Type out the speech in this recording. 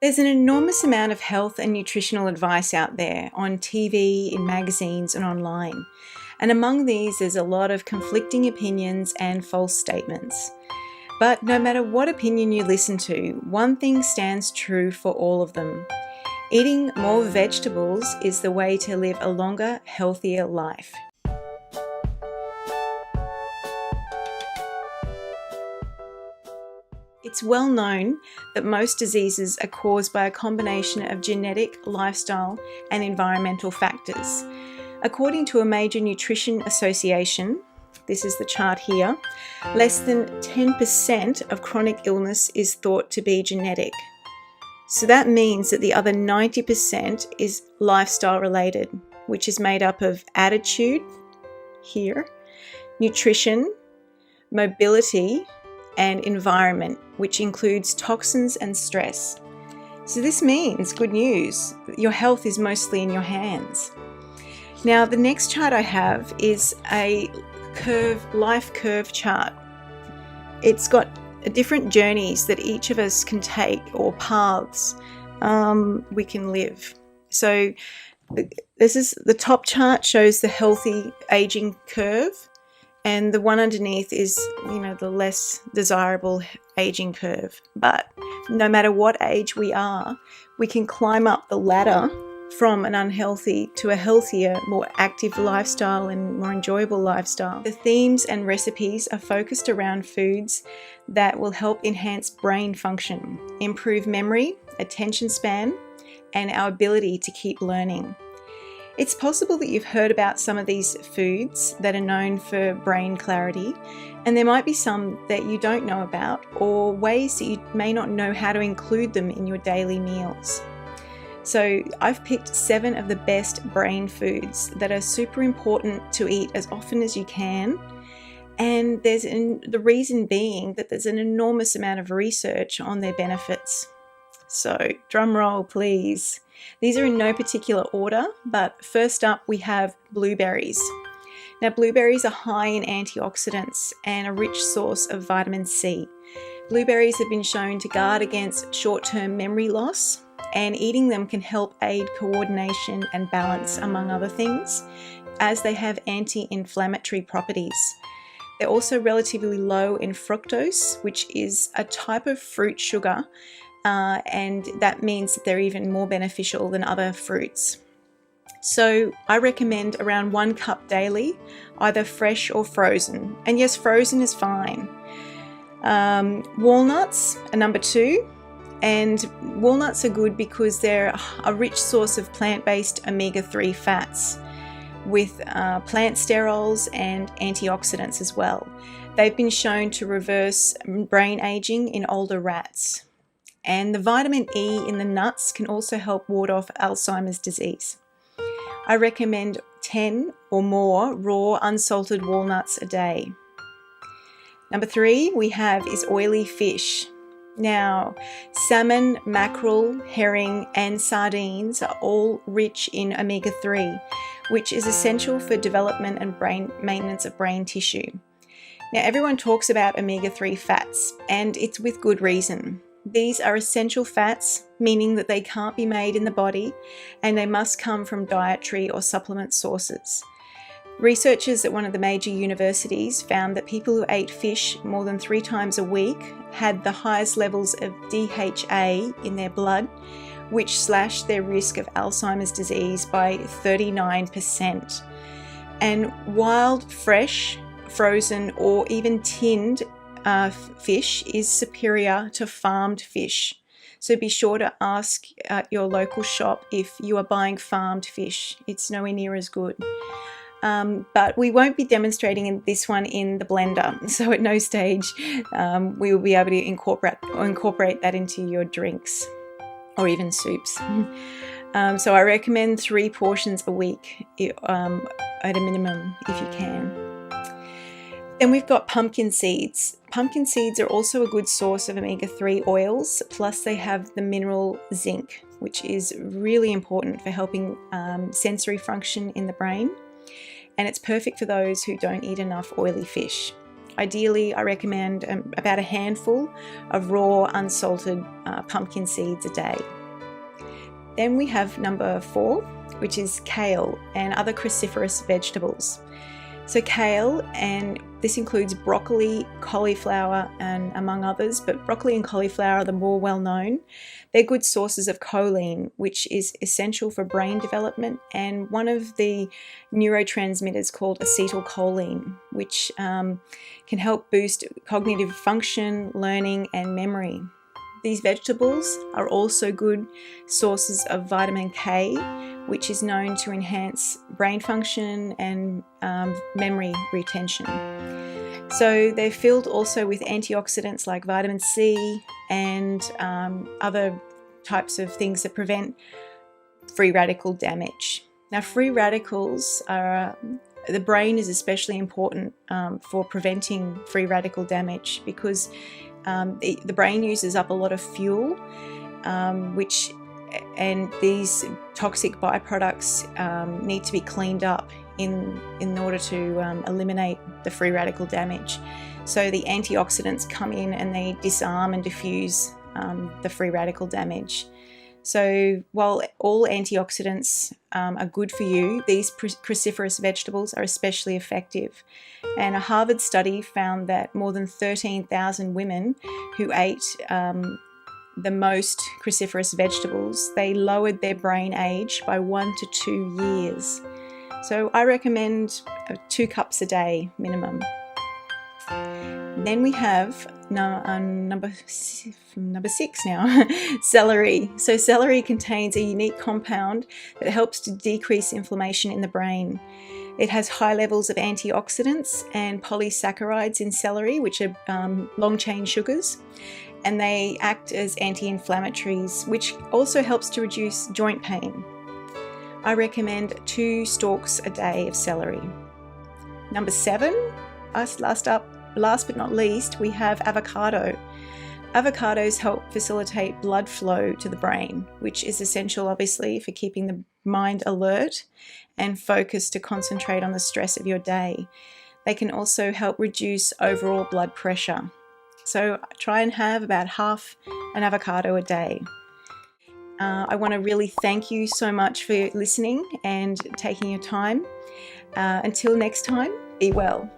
There's an enormous amount of health and nutritional advice out there on TV, in magazines, and online. And among these, there's a lot of conflicting opinions and false statements. But no matter what opinion you listen to, one thing stands true for all of them. Eating more vegetables is the way to live a longer, healthier life. It's well known that most diseases are caused by a combination of genetic, lifestyle, and environmental factors. According to a major nutrition association, this is the chart here, less than 10% of chronic illness is thought to be genetic. So that means that the other 90% is lifestyle related, which is made up of attitude, here, nutrition, mobility, and environment, which includes toxins and stress. So this means, good news, your health is mostly in your hands. Now, the next chart I have is a life curve chart. It's got different journeys that each of us can take, or paths we can live. So this is the top chart, shows the healthy aging curve, and the one underneath is, the less desirable aging curve. But no matter what age we are, we can climb up the ladder from an unhealthy to a healthier, more active lifestyle and more enjoyable lifestyle. The themes and recipes are focused around foods that will help enhance brain function, improve memory, attention span, and our ability to keep learning. It's possible that you've heard about some of these foods that are known for brain clarity, and there might be some that you don't know about, or ways that you may not know how to include them in your daily meals. So I've picked 7 of the best brain foods that are super important to eat as often as you can. And the reason being that there's an enormous amount of research on their benefits. So drum roll, please. These are in no particular order, but first up we have blueberries. Now, blueberries are high in antioxidants and a rich source of vitamin C. Blueberries have been shown to guard against short-term memory loss, and eating them can help aid coordination and balance, among other things, as they have anti-inflammatory properties. They're also relatively low in fructose, which is a type of fruit sugar, and that means that they're even more beneficial than other fruits. So I recommend around 1 cup daily, either fresh or frozen. And yes, frozen is fine. Walnuts are number 2. And walnuts are good because they're a rich source of plant-based omega-3 fats with plant sterols and antioxidants as well. They've been shown to reverse brain aging in older rats. And the vitamin E in the nuts can also help ward off Alzheimer's disease. I recommend 10 or more raw unsalted walnuts a day. Number 3 we have is oily fish. Now, salmon, mackerel, herring, and sardines are all rich in omega-3, which is essential for development and maintenance of brain tissue. Now, everyone talks about omega-3 fats, and it's with good reason. These are essential fats, meaning that they can't be made in the body, and they must come from dietary or supplement sources. Researchers at one of the major universities found that people who ate fish more than 3 times a week had the highest levels of DHA in their blood, which slashed their risk of Alzheimer's disease by 39%. And wild, fresh, frozen, or even tinned fish is superior to farmed fish. So be sure to ask at your local shop if you are buying farmed fish. It's nowhere near as good. But we won't be demonstrating this one in the blender, so at no stage we will be able to incorporate that into your drinks or even soups. So I recommend 3 portions a week at a minimum if you can. Then we've got pumpkin seeds. Pumpkin seeds are also a good source of omega-3 oils, plus they have the mineral zinc, which is really important for helping sensory function in the brain. And it's perfect for those who don't eat enough oily fish. Ideally, I recommend about a handful of raw, unsalted pumpkin seeds a day. Then we have number 4, which is kale and other cruciferous vegetables. So kale, and this includes broccoli, cauliflower, and among others, but broccoli and cauliflower are the more well known. They're good sources of choline, which is essential for brain development, and one of the neurotransmitters called acetylcholine, which can help boost cognitive function, learning, and memory. These vegetables are also good sources of vitamin K, which is known to enhance brain function and memory retention. So they're filled also with antioxidants like vitamin C and other types of things that prevent free radical damage. Now, free radicals are the brain is especially important for preventing free radical damage because the brain uses up a lot of fuel, and these toxic byproducts need to be cleaned up in order to eliminate the free radical damage. So the antioxidants come in and they disarm and diffuse the free radical damage. So while all antioxidants are good for you, these cruciferous vegetables are especially effective. And a Harvard study found that more than 13,000 women who ate the most cruciferous vegetables, they lowered their brain age by 1 to 2 years. So I recommend 2 cups a day minimum. Then we have number 6 now, celery. So celery contains a unique compound that helps to decrease inflammation in the brain. It has high levels of antioxidants and polysaccharides in celery, which are long-chain sugars, and they act as anti-inflammatories, which also helps to reduce joint pain. I recommend 2 stalks a day of celery. Number 7, last but not least, we have avocado. Avocados help facilitate blood flow to the brain, which is essential, obviously, for keeping the mind alert and focused to concentrate on the stress of your day. They can also help reduce overall blood pressure. So try and have about half an avocado a day. I want to really thank you so much for listening and taking your time. Until next time, be well.